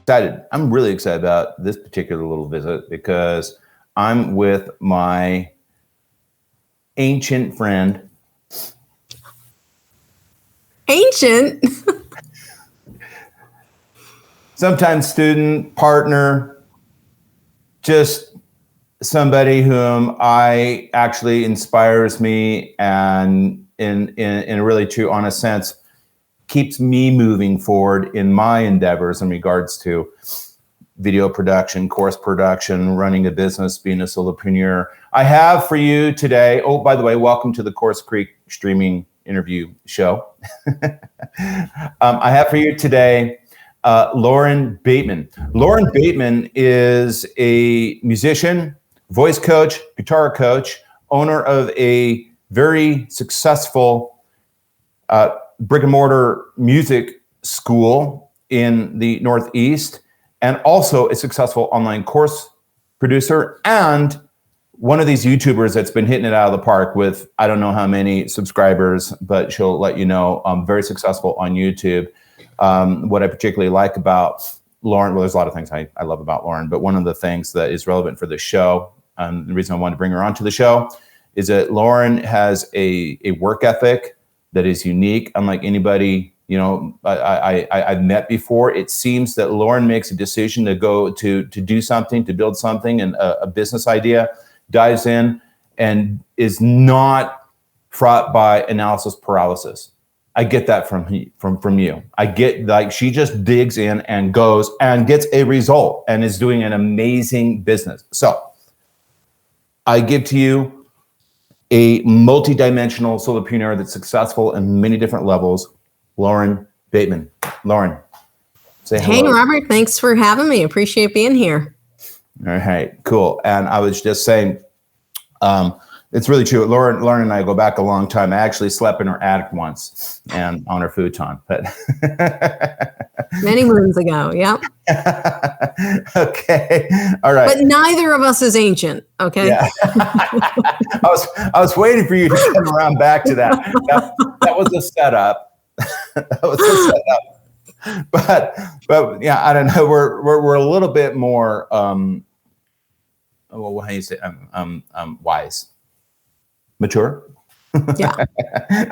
excited. I'm really excited about this particular little visit because I'm with my ancient friend. Ancient? Sometimes student, partner, just somebody whom I actually inspires me and in a really true, honest sense, keeps me moving forward in my endeavors in regards to video production, course production, running a business, being a solopreneur. I have for you today, oh, by the way, welcome to the CourseCREEK streaming interview show. I have for you today, Lauren Bateman. Lauren Bateman is a musician, voice coach, guitar coach, owner of a very successful brick and mortar music school in the Northeast, and also a successful online course producer, and one of these YouTubers that's been hitting it out of the park with, I don't know how many subscribers, but she'll let you know, very successful on YouTube. What I particularly like about Lauren, well, there's a lot of things I love about Lauren, but one of the things that is relevant for the show, the reason I wanted to bring her onto the show, is that Lauren has a work ethic that is unique, unlike anybody I've met before. It seems that Lauren makes a decision to go to do something, to build something, and a business idea, dives in, and is not fraught by analysis paralysis. I get that from you. I get, like, she just digs in and goes and gets a result and is doing an amazing business. So I give to you a multi-dimensional solopreneur that's successful in many different levels, Lauren Bateman. Lauren, say hello. Hey, Robert, thanks for having me. Appreciate being here. All right, cool. And I was just saying, it's really true. Lauren and I go back a long time. I actually slept in her attic once and on her futon, but many moons ago. Yep. Okay. All right. But neither of us is ancient. Okay. Yeah. I was waiting for you to come around back to that. That was a setup. That was a setup. But yeah, I don't know. We're a little bit more well, how do you say wise. Mature? Yeah.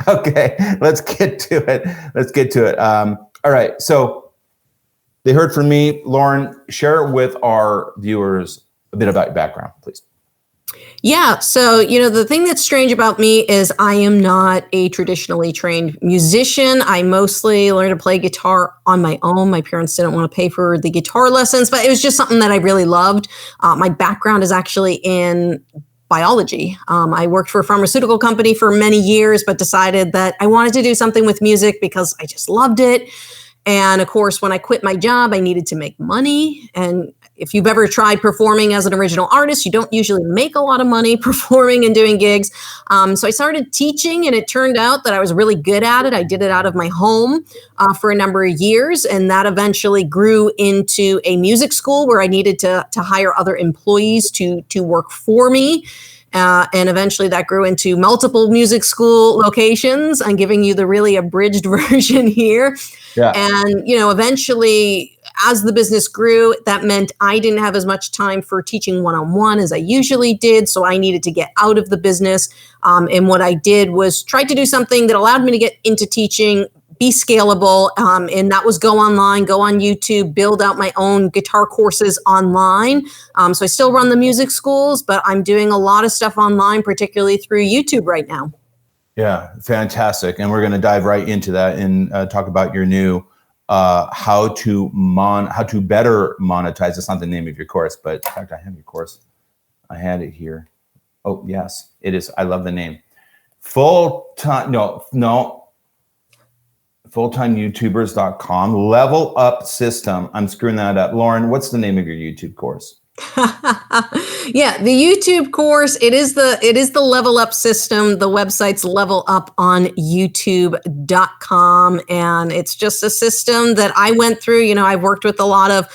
Okay, let's get to it. All right, so they heard from me. Lauren, share with our viewers a bit about your background, please. Yeah. So, the thing that's strange about me is I am not a traditionally trained musician. I mostly learned to play guitar on my own. My parents didn't want to pay for the guitar lessons, but it was just something that I really loved. My background is actually in biology. I worked for a pharmaceutical company for many years, but decided that I wanted to do something with music because I just loved it. And of course, when I quit my job, I needed to make money. And if you've ever tried performing as an original artist, you don't usually make a lot of money performing and doing gigs. So I started teaching, and it turned out that I was really good at it. I did it out of my home for a number of years, and that eventually grew into a music school where I needed to hire other employees to work for me. And eventually that grew into multiple music school locations. I'm giving you the really abridged version here. Yeah. And, eventually as the business grew, that meant I didn't have as much time for teaching one-on-one as I usually did. So I needed to get out of the business. And what I did was try to do something that allowed me to get into teaching, be scalable. And that was go online, go on YouTube, build out my own guitar courses online. So I still run the music schools, but I'm doing a lot of stuff online, particularly through YouTube right now. Yeah, fantastic. And we're going to dive right into that and talk about your new how to better monetize. It's not the name of your course, but in fact, I have your course. I had it here. Oh, yes, it is. I love the name. fulltimeyoutubers.com level up system. I'm screwing that up. Lauren, what's the name of your YouTube course? Yeah, the YouTube course, it is the level up system. The website's leveluponyoutube.com. And it's just a system that I went through. I've worked with a lot of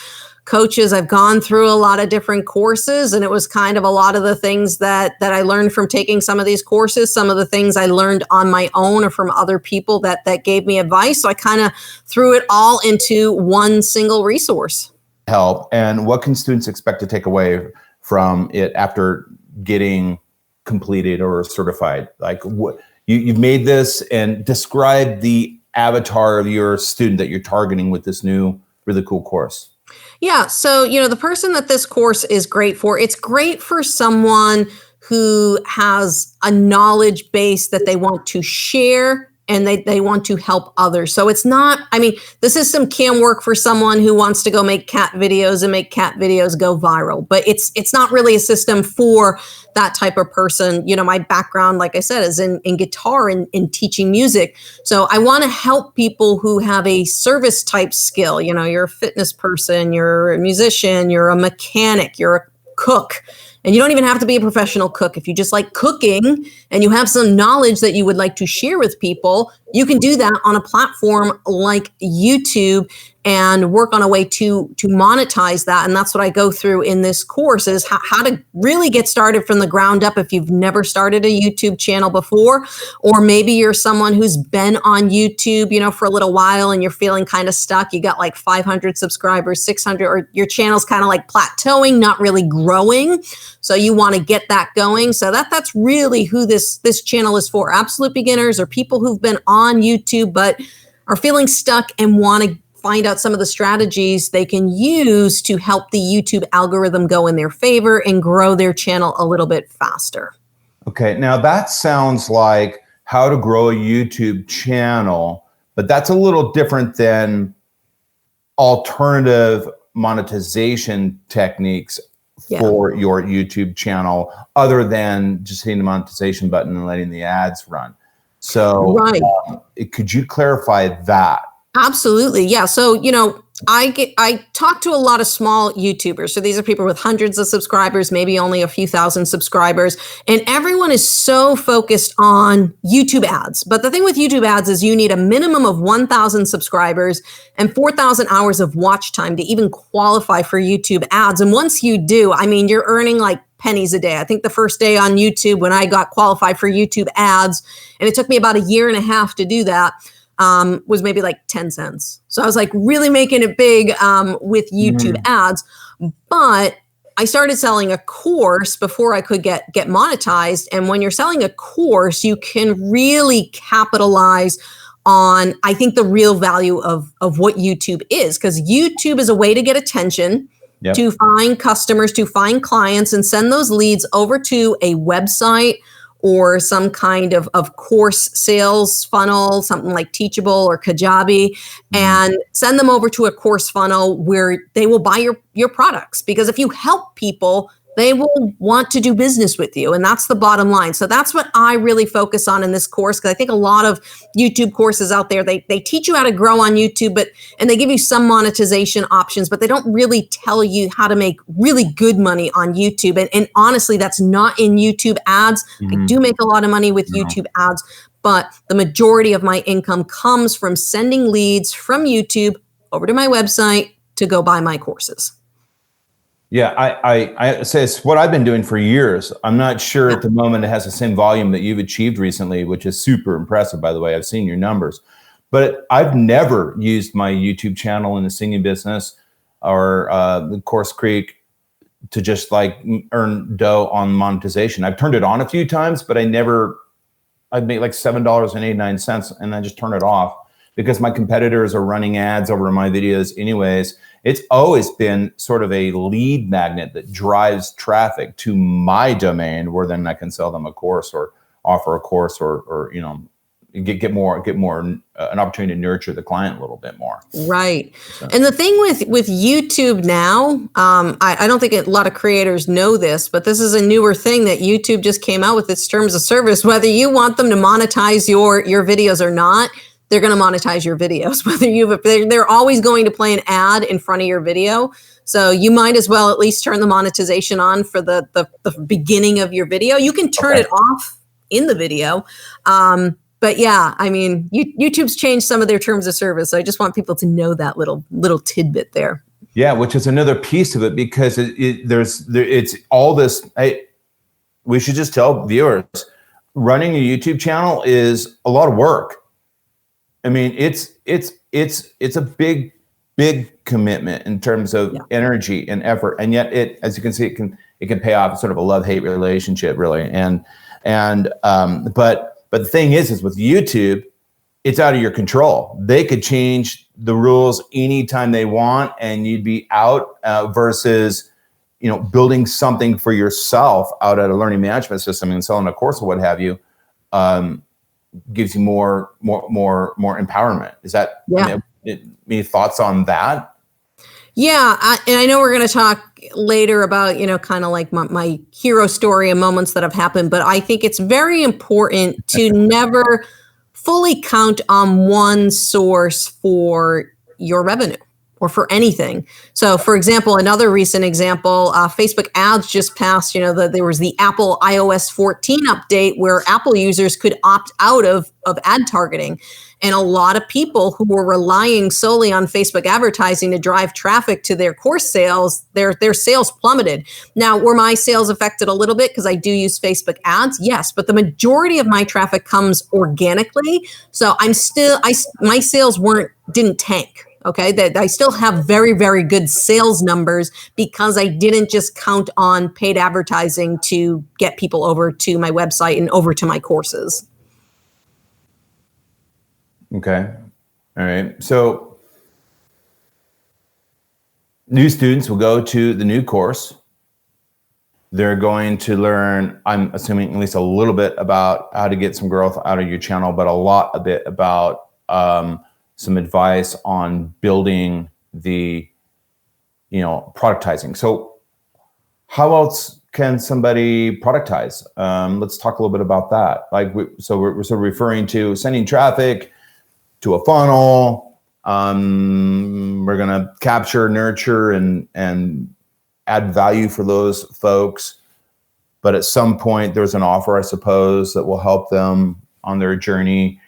coaches. I've gone through a lot of different courses, and it was kind of a lot of the things that I learned from taking some of these courses, some of the things I learned on my own or from other people that gave me advice. So I kind of threw it all into one single resource. help, and what can students expect to take away from it after getting completed or certified? Like, what you've made this, and describe the avatar of your student that you're targeting with this new really cool course. Yeah. So, the person that this course is great for, it's great for someone who has a knowledge base that they want to share and they want to help others. So it's not, the system can work for someone who wants to go make cat videos and make cat videos go viral, but it's not really a system for that type of person. My background, like I said, is in guitar and in teaching music. So I want to help people who have a service type skill. You're a fitness person, you're a musician, you're a mechanic, you're a cook. And you don't even have to be a professional cook. If you just like cooking and you have some knowledge that you would like to share with people, you can do that on a platform like YouTube and work on a way to monetize that. And that's what I go through in this course, is how to really get started from the ground up if you've never started a YouTube channel before, or maybe you're someone who's been on YouTube, for a little while and you're feeling kind of stuck. You got like 500 subscribers, 600, or your channel's kind of like plateauing, not really growing. So you want to get that going. So that's really who this channel is for. Absolute beginners or people who've been on YouTube but are feeling stuck and want to find out some of the strategies they can use to help the YouTube algorithm go in their favor and grow their channel a little bit faster. Okay, now that sounds like how to grow a YouTube channel, but that's a little different than alternative monetization techniques for your YouTube channel, other than just hitting the monetization button and letting the ads run. So could you clarify that? Absolutely. Yeah. So, I talk to a lot of small YouTubers. So these are people with hundreds of subscribers, maybe only a few thousand subscribers. And everyone is so focused on YouTube ads. But the thing with YouTube ads is you need a minimum of 1,000 subscribers and 4,000 hours of watch time to even qualify for YouTube ads. And once you do, you're earning like pennies a day. I think the first day on YouTube when I got qualified for YouTube ads, and it took me about a year and a half to do that, was maybe like 10 cents. So I was like really making it big with YouTube ads. But I started selling a course before I could get monetized. And when you're selling a course, you can really capitalize on, I think, the real value of what YouTube is. Because YouTube is a way to get attention, to find customers, to find clients, and send those leads over to a website or some kind of course sales funnel, something like Teachable or Kajabi, and send them over to a course funnel where they will buy your products. Because if you help people, they will want to do business with you. And that's the bottom line. So that's what I really focus on in this course, because I think a lot of YouTube courses out there, they teach you how to grow on YouTube, and they give you some monetization options, but they don't really tell you how to make really good money on YouTube. And honestly, that's not in YouTube ads. I do make a lot of money with YouTube ads, but the majority of my income comes from sending leads from YouTube over to my website to go buy my courses. Yeah, I say it's what I've been doing for years. I'm not sure at the moment it has the same volume that you've achieved recently, which is super impressive, by the way. I've seen your numbers. But I've never used my YouTube channel in the singing business or the CourseCREEK to just like earn dough on monetization. I've turned it on a few times, but I'd make like $7.89 and I just turn it off because my competitors are running ads over my videos anyways. It's always been sort of a lead magnet that drives traffic to my domain, where then I can sell them a course or offer a course or get more an opportunity to nurture the client a little bit more. Right. So. And the thing with YouTube now, I don't think a lot of creators know this, but this is a newer thing that YouTube just came out with its terms of service. Whether you want them to monetize your videos or not, they're going to monetize your videos. They're always going to play an ad in front of your video. So you might as well at least turn the monetization on for the beginning of your video. You can turn it off in the video. But yeah, YouTube's changed some of their terms of service. So I just want people to know that little tidbit there. Yeah, which is another piece of it, because it's all this. We should just tell viewers, running a YouTube channel is a lot of work. It's a big big commitment in terms of energy and effort, and yet it, as you can see, it can pay off sort of a love-hate relationship, really. But the thing is with YouTube, it's out of your control. They could change the rules anytime they want, and you'd be out. Versus, building something for yourself out at a learning management system and selling a course or what have you, gives you more empowerment. Is that? Yeah. Any thoughts on that? Yeah, and I know we're going to talk later about, kind of like my hero story and moments that have happened, but I think it's very important to never fully count on one source for your revenue or for anything. So, for example, another recent example, Facebook ads just passed, there was the Apple iOS 14 update where Apple users could opt out of ad targeting. And a lot of people who were relying solely on Facebook advertising to drive traffic to their course sales, their sales plummeted. Now, were my sales affected a little bit because I do use Facebook ads? Yes, but the majority of my traffic comes organically. So my sales didn't tank. Okay, that I still have very, very good sales numbers because I didn't just count on paid advertising to get people over to my website and over to my courses. Okay. All right. So new students will go to the new course. They're going to learn, I'm assuming, at least a little bit about how to get some growth out of your channel, but a bit about some advice on building the, productizing. So how else can somebody productize? Let's talk a little bit about that. We're sort of referring to sending traffic to a funnel. We're going to capture, nurture, and add value for those folks. But at some point, there's an offer, I suppose, that will help them on their journey.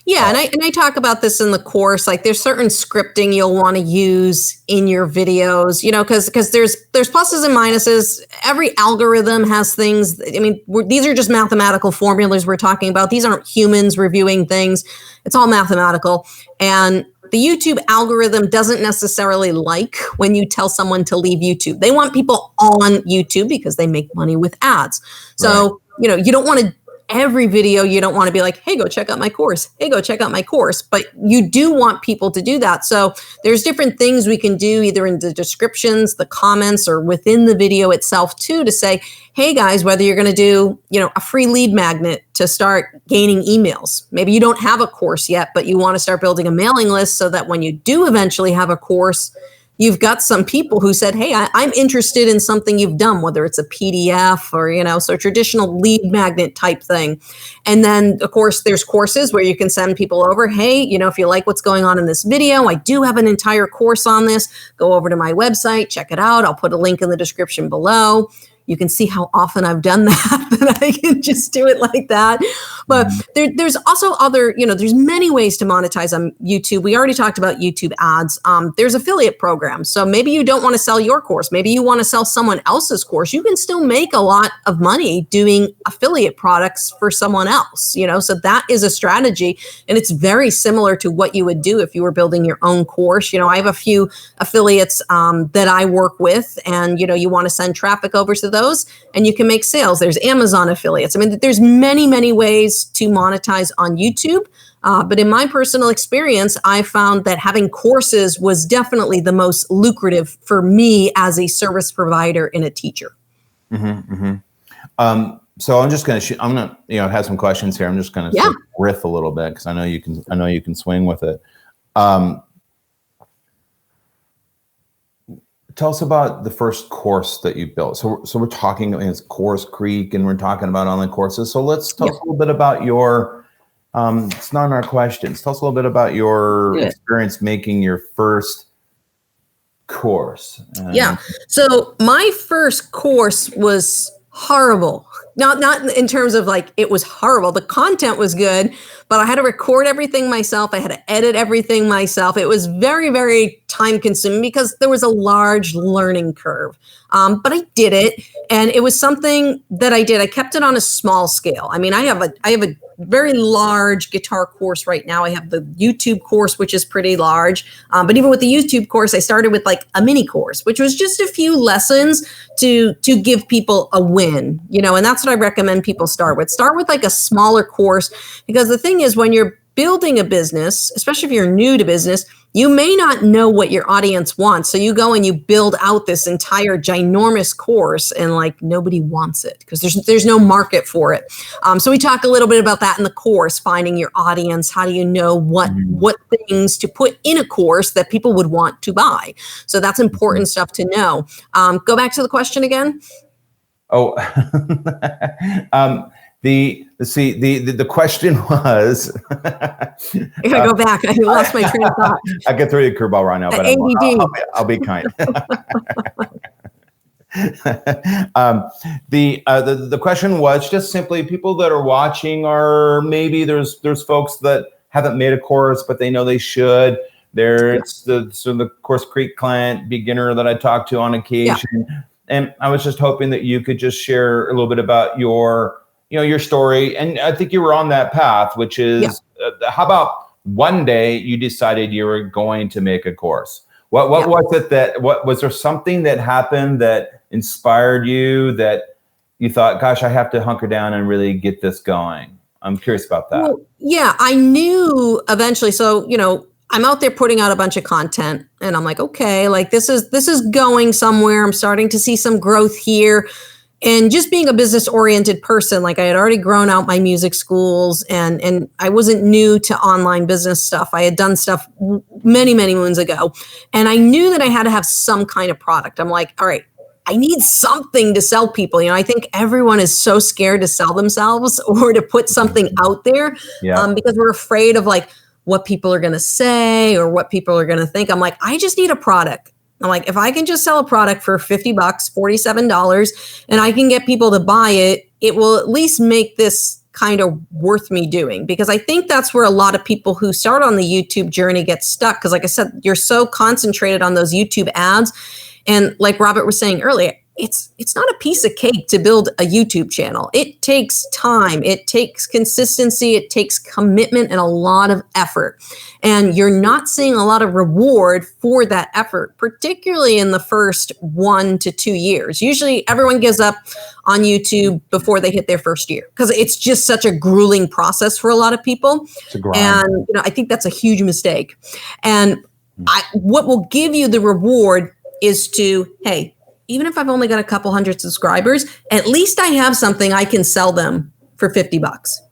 Yeah, and I talk about this in the course. Like, there's certain scripting you'll want to use in your videos, because there's pluses and minuses. Every algorithm has things. I mean, these are just mathematical formulas we're talking about. These aren't humans reviewing things. It's all mathematical. And the YouTube algorithm doesn't necessarily like when you tell someone to leave YouTube. They want people on YouTube because they make money with ads. So, you don't want to. Every video, you don't want to be like, hey, go check out my course. Hey, go check out my course. But you do want people to do that. So there's different things we can do either in the descriptions, the comments, or within the video itself too, to say, hey guys, whether you're going to do, a free lead magnet to start gaining emails. Maybe you don't have a course yet, but you want to start building a mailing list so that when you do eventually have a course, you've got some people who said, hey, I'm interested in something you've done, whether it's a PDF or, so traditional lead magnet type thing. And then, of course, there's courses where you can send people over, hey, if you like what's going on in this video, I do have an entire course on this. Go over to my website, check it out. I'll put a link in the description below. You can see how often I've done that I can just do it like that. But there's also other, there's many ways to monetize on YouTube. We already talked about YouTube ads. There's affiliate programs. So maybe you don't want to sell your course. Maybe you want to sell someone else's course. You can still make a lot of money doing affiliate products for someone else, so that is a strategy. And it's very similar to what you would do if you were building your own course. I have a few affiliates that I work with, and, you want to send traffic over to those and you can make sales. There's Amazon affiliates. I mean, there's many, many ways to monetize on YouTube. But in my personal experience, I found that having courses was definitely the most lucrative for me as a service provider and a teacher. So I'm just going to, have some questions here. I'm just going to sort of riff a little bit because I know you can swing with it. Tell us about the first course that you built. So we're talking, it's CourseCREEK, and we're talking about online courses. So let's tell us a little bit about your, it's not in our questions. Tell us a little bit about your experience making your first course. So my first course was horrible. Not in terms of like, it was horrible. The content was good, but I had to record everything myself. I had to edit everything myself. It was very, very time consuming because there was a large learning curve. But I did it, and it was something that I did. I kept it on a small scale. I mean, I have a very large guitar course right now. I have the YouTube course, which is pretty large. But even with the YouTube course, I started with like a mini course, which was just a few lessons to give people a win, and that's what I recommend people start with. Start with like a smaller course, because the thing is, when you're building a business, especially if you're new to business, you may not know what your audience wants. So you go and you build out this entire ginormous course, and like nobody wants it because there's no market for it. So we talk a little bit about that in the course, finding your audience. How do you know what things to put in a course that people would want to buy? So that's important stuff to know. Go back to the question again. Oh, the question was. I gotta go back. I lost my train of thought. I can throw you a curveball right now, but I'll be kind. The question was just simply, people that are watching, or maybe there's folks that haven't made a course but they know they should. There's the CourseCREEK client beginner that I talk to on occasion. Yeah. And I was just hoping that you could just share a little bit about your story. And I think you were on that path, which is, how about one day you decided you were going to make a course? What was it was there something that happened that inspired you, that you thought, gosh, I have to hunker down and really get this going? I'm curious about that. Well, yeah, I knew eventually. So, I'm out there putting out a bunch of content, and I'm like, okay, like this is going somewhere. I'm starting to see some growth here. And just being a business oriented person, like I had already grown out my music schools, and I wasn't new to online business stuff. I had done stuff many, many moons ago. And I knew that I had to have some kind of product. I'm like, all right, I need something to sell people. I think everyone is so scared to sell themselves or to put something out there because we're afraid of like what people are going to say or what people are going to think. I'm like, I just need a product. I'm like, if I can just sell a product for $50, $47, and I can get people to buy it, it will at least make this kind of worth me doing. Because I think that's where a lot of people who start on the YouTube journey get stuck. Because like I said, you're so concentrated on those YouTube ads. And like Robert was saying earlier, it's not a piece of cake to build a YouTube channel. It takes time. It takes consistency. It takes commitment and a lot of effort. And you're not seeing a lot of reward for that effort, particularly in the first 1 to 2 years. Usually everyone gives up on YouTube before they hit their first year because it's just such a grueling process for a lot of people. It's a grind. And I think that's a huge mistake. And what will give you the reward is to, hey, even if I've only got a couple hundred subscribers, at least I have something I can sell them for $50,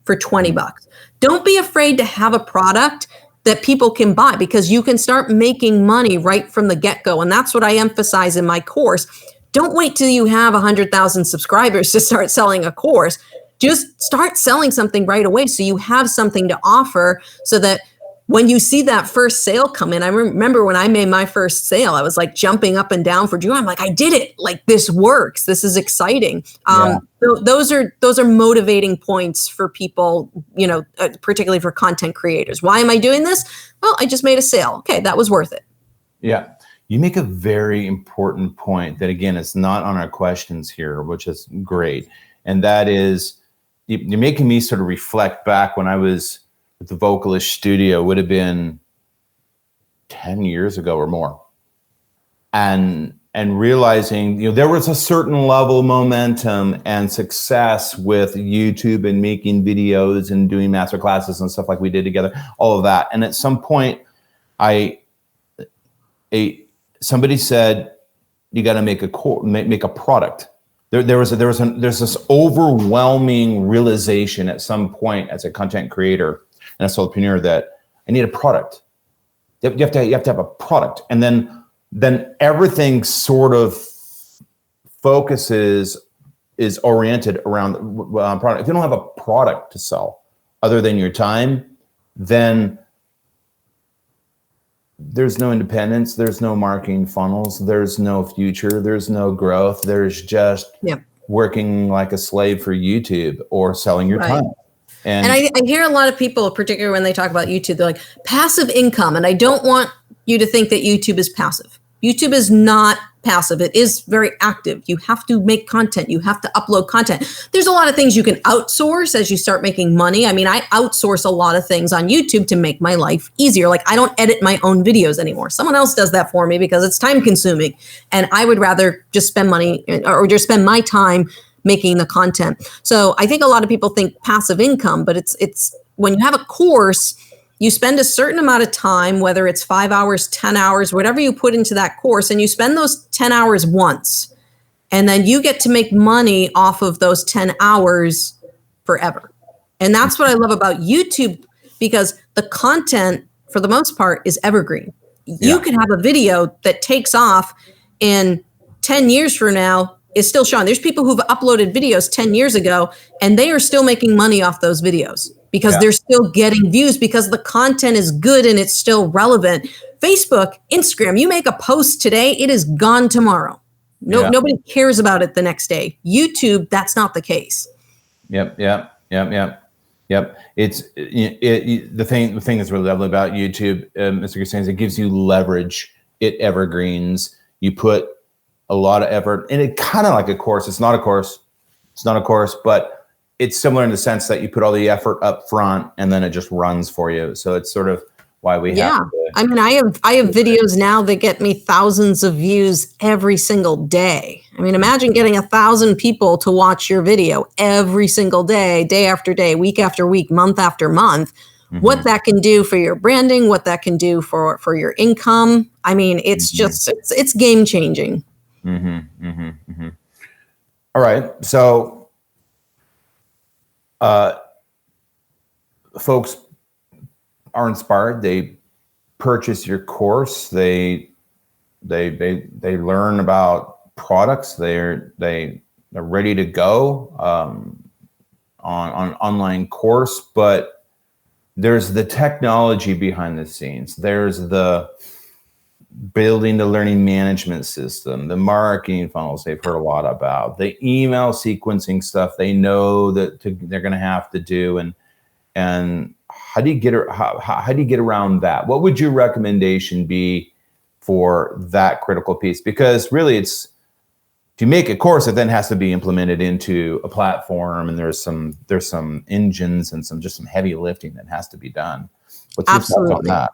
for $20. Don't be afraid to have a product that people can buy, because you can start making money right from the get-go. And that's what I emphasize in my course. Don't wait till you have 100,000 subscribers to start selling a course. Just start selling something right away so you have something to offer, so that when you see that first sale come in, I remember when I made my first sale, I was like jumping up and down for joy. I'm like, I did it. Like, this works. This is exciting. Those are motivating points for people, particularly for content creators. Why am I doing this? Well, I just made a sale. Okay, that was worth it. Yeah. You make a very important point that, again, is not on our questions here, which is great. And that is, you're making me sort of reflect back when I was at the Vocalist Studio, would have been 10 years ago or more. And realizing, there was a certain level of momentum and success with YouTube and making videos and doing master classes and stuff like we did together, all of that. And at some point, somebody said, you got to make a product. There's this overwhelming realization at some point as a content creator and a solopreneur that I need a product. You have to have a product, and then everything sort of is oriented around product. If you don't have a product to sell other than your time, then there's no independence, there's no marketing funnels, there's no future, there's no growth. There's just working like a slave for YouTube or selling your time. And I hear a lot of people, particularly when they talk about YouTube, they're like, passive income. And I don't want you to think that YouTube is passive. YouTube is not passive. It is very active. You have to make content. You have to upload content. There's a lot of things you can outsource as you start making money. I mean, I outsource a lot of things on YouTube to make my life easier. Like, I don't edit my own videos anymore. Someone else does that for me because it's time consuming. And I would rather just spend money or just spend my time making the content. So I think a lot of people think passive income, but it's when you have a course, you spend a certain amount of time, whether it's 5 hours, 10 hours, whatever you put into that course, and you spend those 10 hours once, and then you get to make money off of those 10 hours forever. And that's what I love about YouTube, because the content, for the most part, is evergreen. You can have a video that takes off in 10 years from now, is still showing. There's people who've uploaded videos 10 years ago, and they are still making money off those videos because they're still getting views, because the content is good and it's still relevant. Facebook, Instagram, you make a post today, it is gone tomorrow. Nobody cares about it the next day. YouTube, that's not the case. Yep. It's the thing that's really lovely about YouTube, Mr. Gustain, is it gives you leverage. It evergreens. You put a lot of effort, and it kind of like a course. It's not a course, but it's similar in the sense that you put all the effort up front and then it just runs for you. So it's sort of why we have to. I mean, I have videos now that get me thousands of views every single day. I mean, imagine getting 1,000 people to watch your video every single day, day after day, week after week, month after month. What that can do for your branding, what that can do for your income. I mean, it's just, it's game changing. All right. So, folks are inspired. They purchase your course. They learn about products. They're ready to go on online course. But there's the technology behind the scenes. There's the building the learning management system, the marketing funnels they've heard a lot about, the email sequencing stuff they know that they're going to have to do, and how do you get around that? What would your recommendation be for that critical piece? Because really, it's if you make a course, it then has to be implemented into a platform, and there's some engines and some heavy lifting that has to be done. What's your thoughts on that?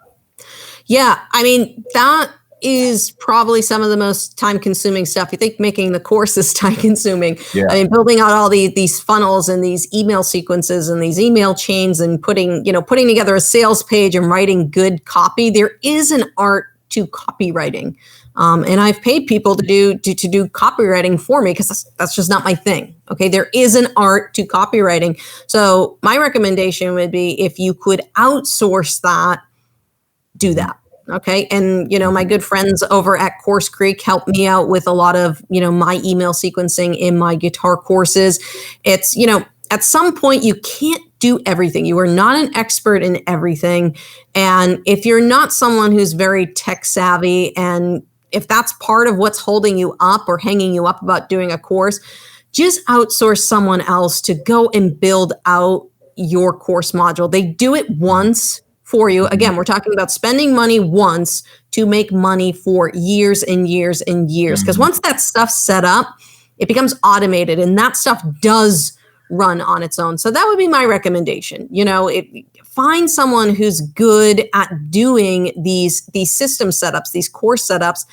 Yeah, I mean, that is probably some of the most time-consuming stuff. You think making the course is time-consuming. I mean, building out all these funnels and these email sequences and these email chains and putting together a sales page and writing good copy. There is an art to copywriting, and I've paid people to do copywriting for me because that's just not my thing. Okay, there is an art to copywriting. So my recommendation would be, if you could outsource that, do that. Okay. And, my good friends over at CourseCREEK help me out with a lot of, my email sequencing in my guitar courses. It's, at some point you can't do everything. You are not an expert in everything. And if you're not someone who's very tech savvy, and if that's part of what's holding you up or hanging you up about doing a course, just outsource someone else to go and build out your course module. They do it once for you. Again, we're talking about spending money once to make money for years and years and years. Because once that stuff's set up, it becomes automated, and that stuff does run on its own. So that would be my recommendation. Find someone who's good at doing these system setups, these course setups.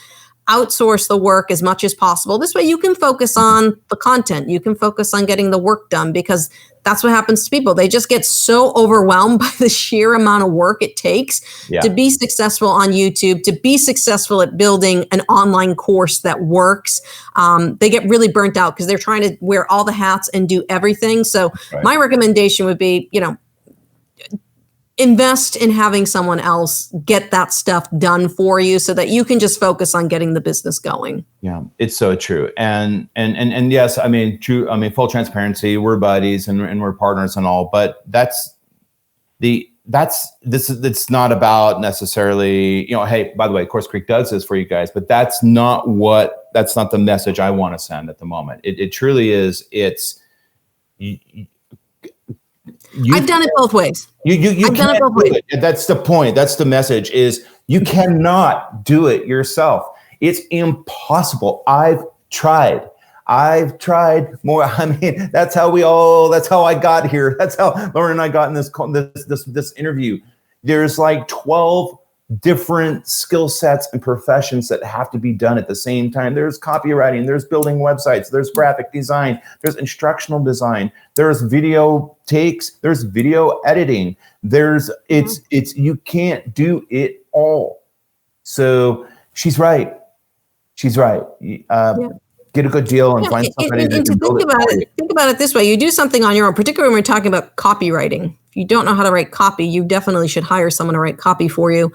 Outsource the work as much as possible. This way you can focus on the content. You can focus on getting the work done, because that's what happens to people. They just get so overwhelmed by the sheer amount of work it takes to be successful on YouTube, to be successful at building an online course that works. They get really burnt out because they're trying to wear all the hats and do everything. So my recommendation would be, invest in having someone else get that stuff done for you so that you can just focus on getting the business going. Yeah, it's so true. And yes, I mean, true. I mean, full transparency, we're buddies and we're partners and all, but it's not about necessarily, hey, by the way, CourseCREEK does this for you guys, but that's not the message I want to send at the moment. It truly is. I've done it both ways. I've done it both ways. That's the point. That's the message is you cannot do it yourself. It's impossible. I've tried more. I mean, that's how I got here. That's how Lauren and I got in this interview. There's like 12 different skill sets and professions that have to be done at the same time. There's copywriting, there's building websites, there's graphic design, there's instructional design, there's video takes, there's video editing. You can't do it all. So she's right. Get a good deal and find somebody that can build it for you. Think about it this way. You do something on your own, particularly when we're talking about copywriting. If you don't know how to write copy, you definitely should hire someone to write copy for you.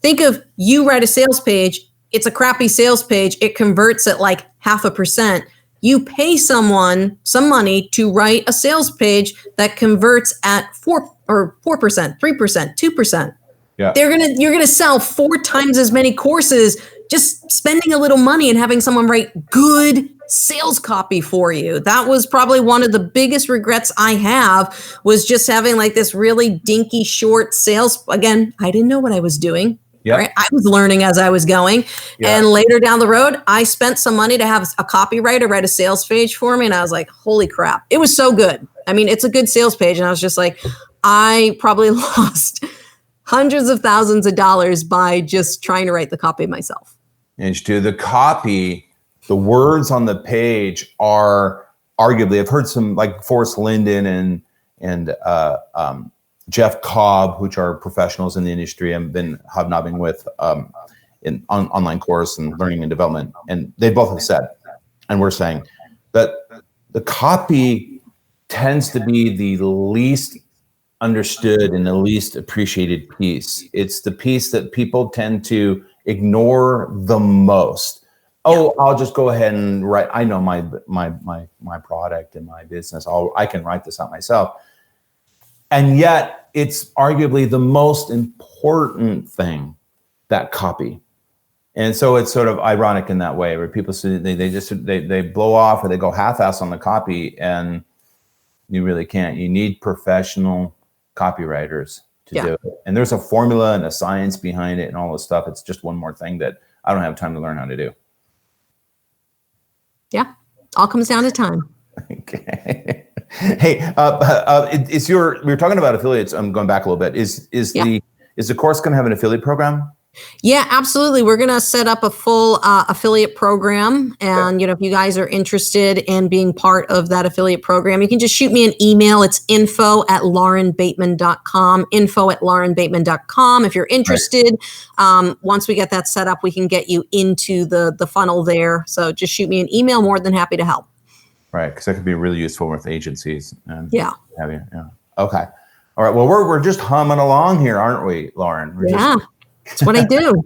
Think of you write a sales page. It's a crappy sales page. It converts at like 0.5%. You pay someone some money to write a sales page that converts at 4%, 3%, 2%. Yeah. You're gonna sell 4 times as many courses just spending a little money and having someone write good sales copy for you. That was probably one of the biggest regrets I have, was just having like this really dinky short sales. Again, I didn't know what I was doing. Yep. Right? I was learning as I was going. Yeah. And later down the road, I spent some money to have a copywriter write a sales page for me. And I was like, holy crap. It was so good. I mean, it's a good sales page. And I was just like, I probably lost hundreds of thousands of dollars by just trying to write the copy myself. And to the copy, the words on the page are arguably, I've heard some like Forrest Linden and Jeff Cobb, which are professionals in the industry and been hobnobbing with in online course and learning and development. And they both have said, and we're saying that the copy tends to be the least understood and the least appreciated piece. It's the piece that people tend to ignore the most. Oh, I'll just go ahead and write. I know my product and my business. I can write this out myself. And yet it's arguably the most important thing, that copy. And so it's sort of ironic in that way, where people say they blow off or they go half-ass on the copy, and you really can't. You need professional copywriters to do it. And there's a formula and a science behind it and all this stuff. It's just one more thing that I don't have time to learn how to do. Yeah, all comes down to time. Okay. Hey, we were talking about affiliates. I'm going back a little bit. Is the course going to have an affiliate program? Yeah, absolutely. We're going to set up a full affiliate program. And, if you guys are interested in being part of that affiliate program, you can just shoot me an email. It's info@laurenbateman.com, info@laurenbateman.com. If you're interested, once we get that set up, we can get you into the funnel there. So just shoot me an email. More than happy to help. Right. Because that could be really useful with agencies. Yeah. Okay. All right. Well, we're just humming along here, aren't we, Lauren? That's what I do.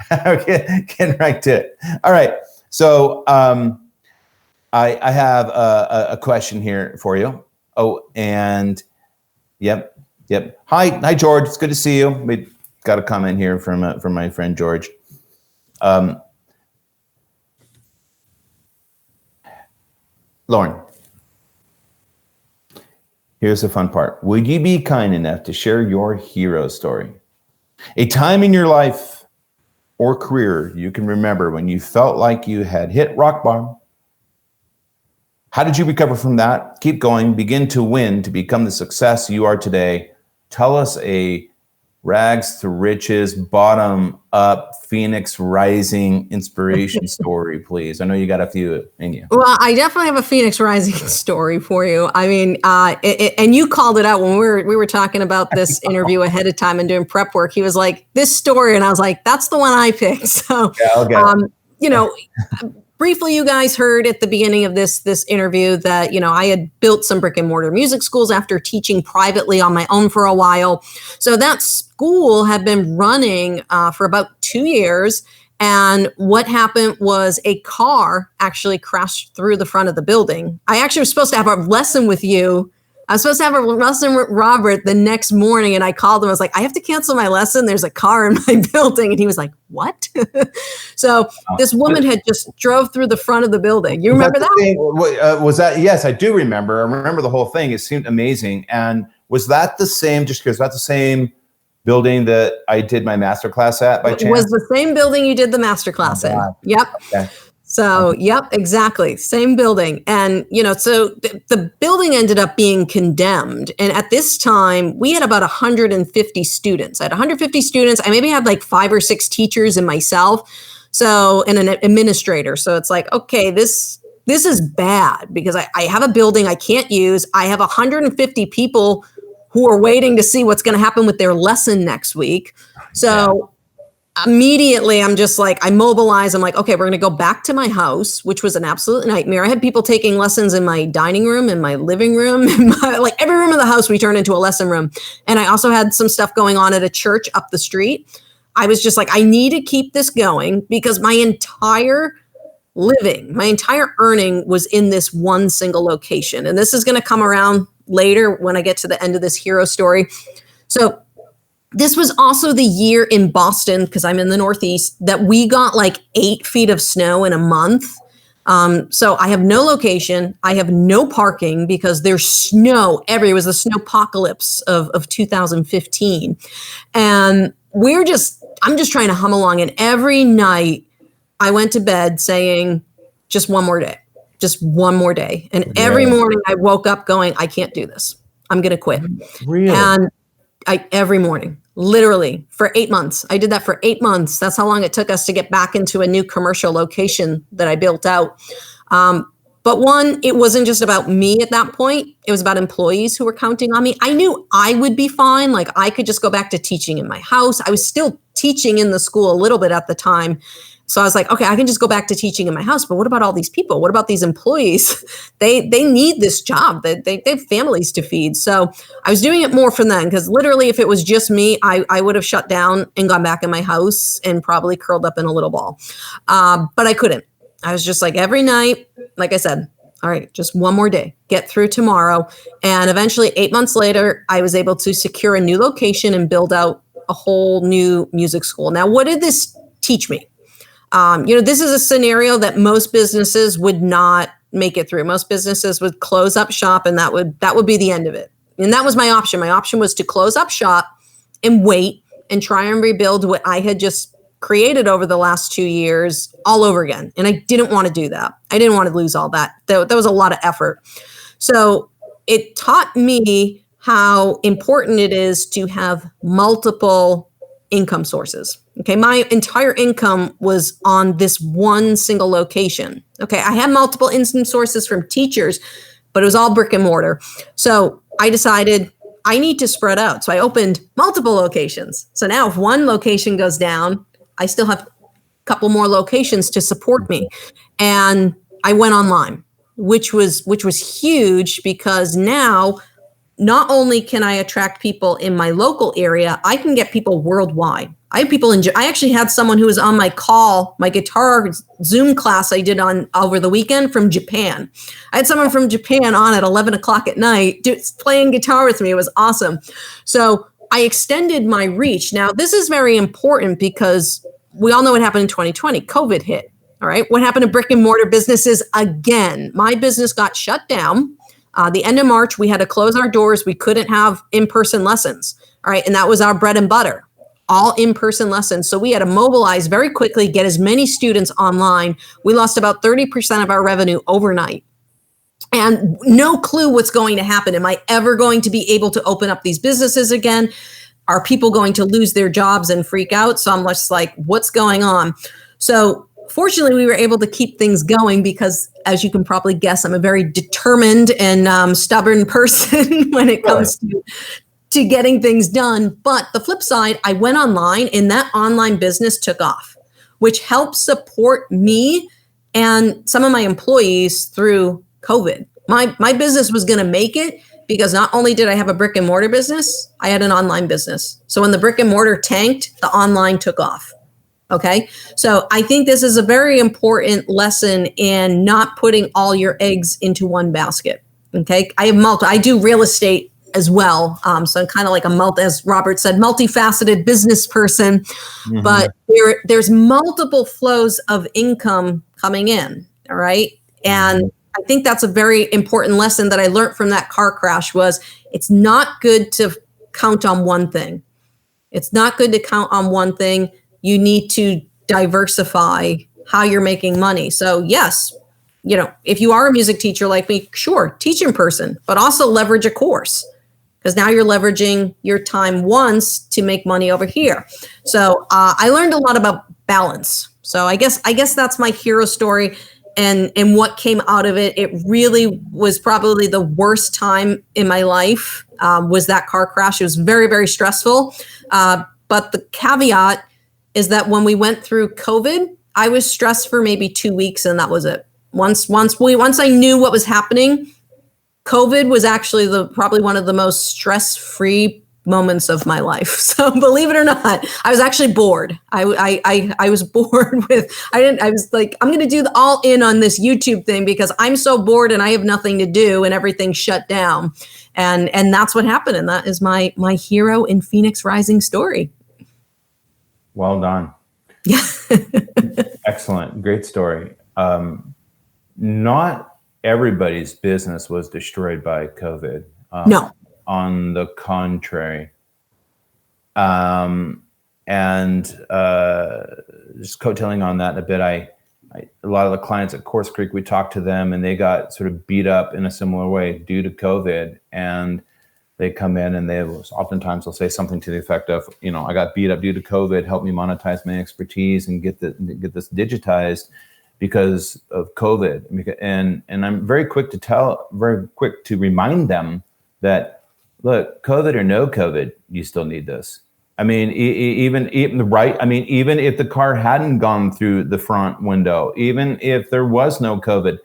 Okay, getting right to it. All right. So I have a question here for you. Oh, and yep. Hi, George. It's good to see you. We got a comment here from my friend George. Lauren, here's the fun part. Would you be kind enough to share your hero story? A time in your life or career you can remember when you felt like you had hit rock bottom. How did you recover from that? Keep going, begin to win to become the success you are today. Tell us a rags to riches, bottom up, Phoenix rising inspiration story, please. I know you got a few in you. Well, I definitely have a Phoenix rising story for you. I mean, and you called it out when we were talking about this interview ahead of time and doing prep work. He was like, this story. And I was like, that's the one I picked. So, briefly, you guys heard at the beginning of this interview that, I had built some brick and mortar music schools after teaching privately on my own for a while. So that school had been running for about 2 years. And what happened was a car actually crashed through the front of the building. I actually was supposed to have a lesson with you I was supposed to have a lesson with Robert the next morning, and I called him. I was like, I have to cancel my lesson. There's a car in my building. And he was like, what? So this woman had just drove through the front of the building. You remember that? Was that? Yes, I do remember. I remember the whole thing. It seemed amazing. And was that the same, just because that's the same building that I did my masterclass at by chance? It was the same building you did the masterclass in. Yep. Okay. So, yep, exactly. Same building. And, so the building ended up being condemned. And at this time, we had about 150 students. I had 150 students. I maybe had like 5 or 6 teachers and myself. So, and an administrator. So it's like, okay, this is bad because I have a building I can't use. I have 150 people who are waiting to see what's going to happen with their lesson next week. So immediately I'm just like, I mobilize. I'm like, okay, we're going to go back to my house, which was an absolute nightmare. I had people taking lessons in my dining room, in my living room, like every room in the house we turned into a lesson room. And I also had some stuff going on at a church up the street. I was just like, I need to keep this going because my entire earning was in this one single location. And this is going to come around later when I get to the end of this hero story. So this was also the year in Boston, because I'm in the Northeast, that we got like 8 feet of snow in a month. So I have no location. I have no parking because there's snow everywhere. It was the snowpocalypse of 2015. And I'm just trying to hum along. And every night I went to bed saying, just one more day, just one more day. And every morning I woke up going, I can't do this. I'm going to quit. Really? And every morning, literally for 8 months. I did that for 8 months. That's how long it took us to get back into a new commercial location that I built out. But one, it wasn't just about me at that point. It was about employees who were counting on me. I knew I would be fine. Like I could just go back to teaching in my house. I was still teaching in the school a little bit at the time. So I was like, okay, I can just go back to teaching in my house. But what about all these people? What about these employees? They need this job. They have families to feed. So I was doing it more for them because literally if it was just me, I would have shut down and gone back in my house and probably curled up in a little ball. But I couldn't. I was just like every night, like I said, all right, just one more day, get through tomorrow. And eventually 8 months later, I was able to secure a new location and build out a whole new music school. Now, what did this teach me? This is a scenario that most businesses would not make it through. Most businesses would close up shop and that would be the end of it. And that was my option. My option was to close up shop and wait and try and rebuild what I had just created over the last 2 years all over again. And I didn't want to do that. I didn't want to lose all that. That was a lot of effort. So it taught me how important it is to have multiple income sources. Okay, my entire income was on this one single location. Okay, I had multiple income sources from teachers, but it was all brick and mortar. So I decided I need to spread out. So I opened multiple locations. So now if one location goes down, I still have a couple more locations to support me. And I went online, which was huge because now not only can I attract people in my local area, I can get people worldwide. I have people I actually had someone who was on my call, my guitar Zoom class I did on over the weekend from Japan. I had someone from Japan on at 11 o'clock at night playing guitar with me. It was awesome. So I extended my reach. Now, this is very important because we all know what happened in 2020. COVID hit. All right. What happened to brick and mortar businesses again? My business got shut down. The end of March, we had to close our doors. We couldn't have in-person lessons. All right. And that was our bread and butter, all in-person lessons. So we had to mobilize very quickly, get as many students online. We lost about 30% of our revenue overnight. And no clue what's going to happen. Am I ever going to be able to open up these businesses again? Are people going to lose their jobs and freak out? So I'm just like, what's going on? So fortunately, we were able to keep things going because, as you can probably guess, I'm a very determined and stubborn person when it comes to getting things done. But the flip side, I went online and that online business took off, which helped support me and some of my employees through COVID. My business was going to make it because not only did I have a brick and mortar business, I had an online business. So when the brick and mortar tanked, the online took off. Okay. So I think this is a very important lesson in not putting all your eggs into one basket. Okay. I have I do real estate as well. So I'm kind of like as Robert said, multifaceted business person, but there's multiple flows of income coming in. All right. And I think that's a very important lesson that I learned from that car crash was it's not good to count on one thing. It's not good to count on one thing. You need to diversify how you're making money. So yes, if you are a music teacher like me, sure, teach in person, but also leverage a course because now you're leveraging your time once to make money over here. So I learned a lot about balance. So I guess that's my hero story. And what came out of it, it really was probably the worst time in my life was that car crash. It was very, very stressful. But the caveat is that when we went through COVID, I was stressed for maybe 2 weeks and that was it. Once I knew what was happening, COVID was actually probably one of the most stress-free moments of my life. So believe it or not, I was actually bored. I was bored I was like, I'm going to do the all in on this YouTube thing because I'm so bored and I have nothing to do and everything shut down. And that's what happened. And that is my hero in Phoenix Rising story. Well done. Yeah. Excellent. Great story. Not everybody's business was destroyed by COVID. No. On the contrary. And just coattailing on that a bit, a lot of the clients at CourseCREEK, we talked to them and they got sort of beat up in a similar way due to COVID. And they come in and oftentimes they'll say something to the effect of, I got beat up due to COVID, help me monetize my expertise and get this digitized because of COVID. And I'm very quick to remind them that, look, COVID or no COVID, you still need this. I mean, even if the car hadn't gone through the front window, even if there was no COVID,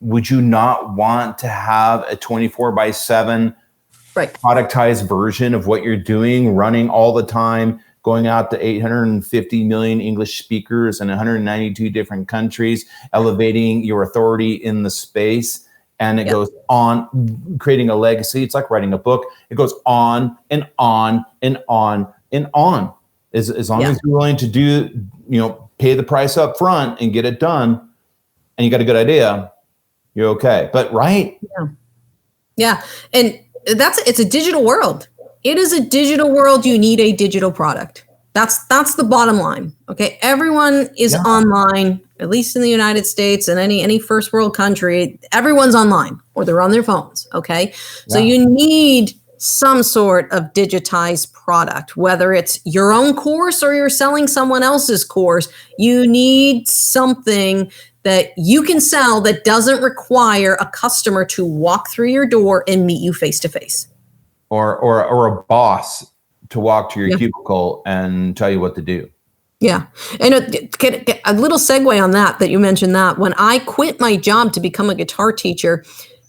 would you not want to have a 24/7 productized version of what you're doing, running all the time, going out to 850 million English speakers in 192 different countries, elevating your authority in the space? And it goes on, creating a legacy. It's like writing a book. It goes on and on and on and on. As long as you're willing to do, pay the price up front and get it done, and you got a good idea, you're okay. But Yeah. And it's a digital world. It is a digital world. You need a digital product. That's the bottom line. Okay. Everyone is online, at least in the United States and any first world country, everyone's online or they're on their phones. Okay. So you need some sort of digitized product, whether it's your own course or you're selling someone else's course. You need something that you can sell that doesn't require a customer to walk through your door and meet you face to face. Or a boss to walk to your cubicle and tell you what to do. Yeah. And a little segue on that you mentioned that when I quit my job to become a guitar teacher,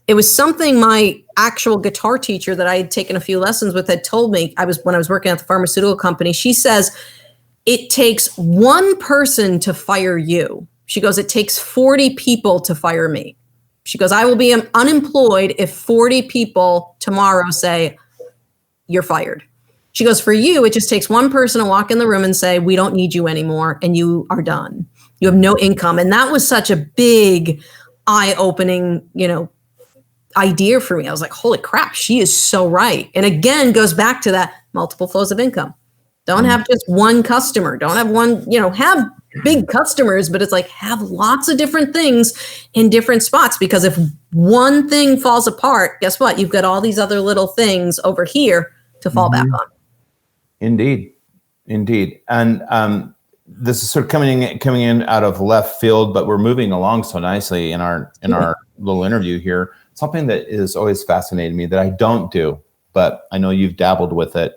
it was something my actual guitar teacher that I had taken a few lessons with had told me. When I was working at the pharmaceutical company, she says, it takes one person to fire you. She goes, it takes 40 people to fire me. She goes, I will be unemployed if 40 people tomorrow say, you're fired. She goes, for you, it just takes one person to walk in the room and say, we don't need you anymore, and you are done. You have no income. And that was such a big eye-opening, idea for me. I was like, holy crap, she is so right. And again, goes back to that multiple flows of income. Don't have just one customer. Don't have one, have big customers, but it's like have lots of different things in different spots, because if one thing falls apart, guess what? You've got all these other little things over here to fall back on. Indeed. And this is sort of coming in out of left field, but we're moving along so nicely in our little interview here. Something that is always fascinated me that I don't do, but I know you've dabbled with it.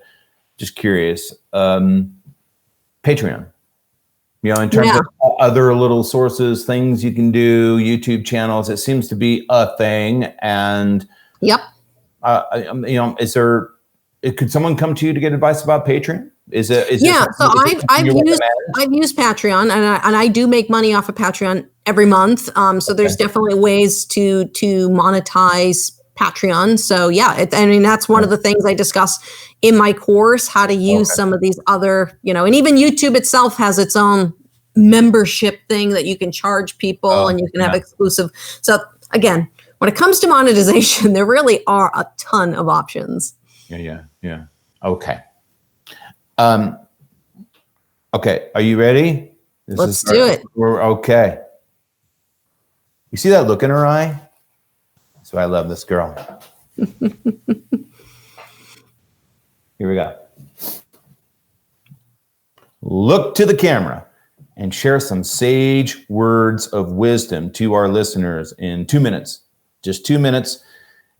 Just curious. Patreon. In terms of other little sources, things you can do, YouTube channels, it seems to be a thing. And could someone come to you to get advice about Patreon? So I've used Patreon, and I do make money off of Patreon. every month. So there's definitely ways to monetize Patreon. So yeah, I mean, that's one of the things I discuss in my course, how to use some of these other, and even YouTube itself has its own membership thing that you can charge people and you can have exclusive. So again, when it comes to monetization, there really are a ton of options. Yeah. Okay. Okay. Are you ready? Let's do it. We're okay. You see that look in her eye? That's why I love this girl. Here we go. Look to the camera and share some sage words of wisdom to our listeners in 2 minutes. Just 2 minutes.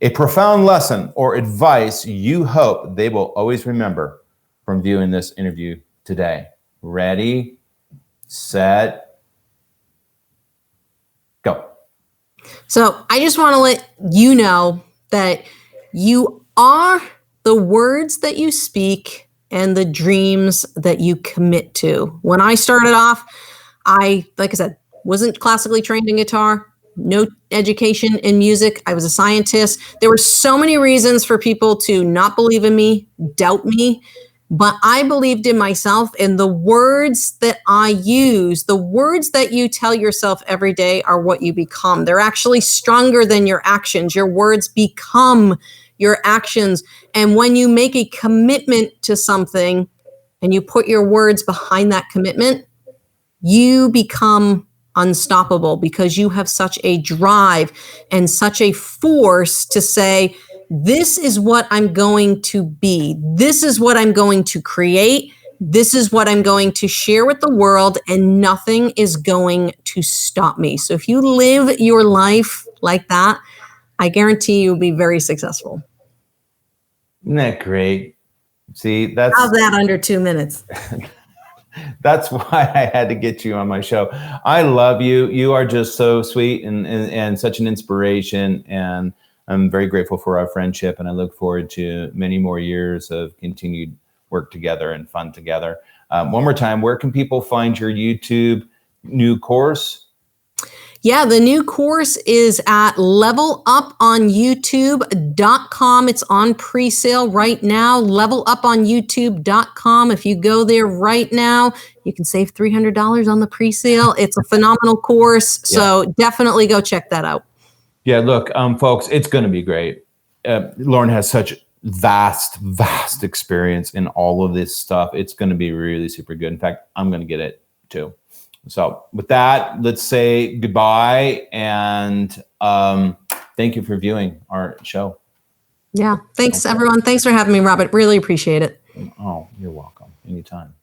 A profound lesson or advice you hope they will always remember from viewing this interview today. Ready, set, go. So I just want to let you know that you are the words that you speak and the dreams that you commit to. When I started off, like I said, wasn't classically trained in guitar, no education in music. I was a scientist. There were so many reasons for people to not believe in me, doubt me, but I believed in myself, and the words that I use, the words that you tell yourself every day are what you become. They're actually stronger than your actions. Your words become your actions. And when you make a commitment to something and you put your words behind that commitment, you become unstoppable because you have such a drive and such a force to say, this is what I'm going to be. This is what I'm going to create. This is what I'm going to share with the world, and nothing is going to stop me. So if you live your life like that, I guarantee you'll be very successful. Isn't that great? See, how's that under 2 minutes? That's why I had to get you on my show. I love you. You are just so sweet and such an inspiration. And I'm very grateful for our friendship. And I look forward to many more years of continued work together and fun together. One more time, where can people find your YouTube new course? Yeah, the new course is at leveluponyoutube.com. It's on pre-sale right now, leveluponyoutube.com. If you go there right now, you can save $300 on the pre-sale. It's a phenomenal course, so definitely go check that out. Yeah, look, folks, it's going to be great. Lauren has such vast experience in all of this stuff. It's going to be really super good. In fact, I'm going to get it too. So with that, let's say goodbye, and thank you for viewing our show. Yeah, thanks everyone. Thanks for having me, Robert. Really appreciate it. Oh, you're welcome. Anytime.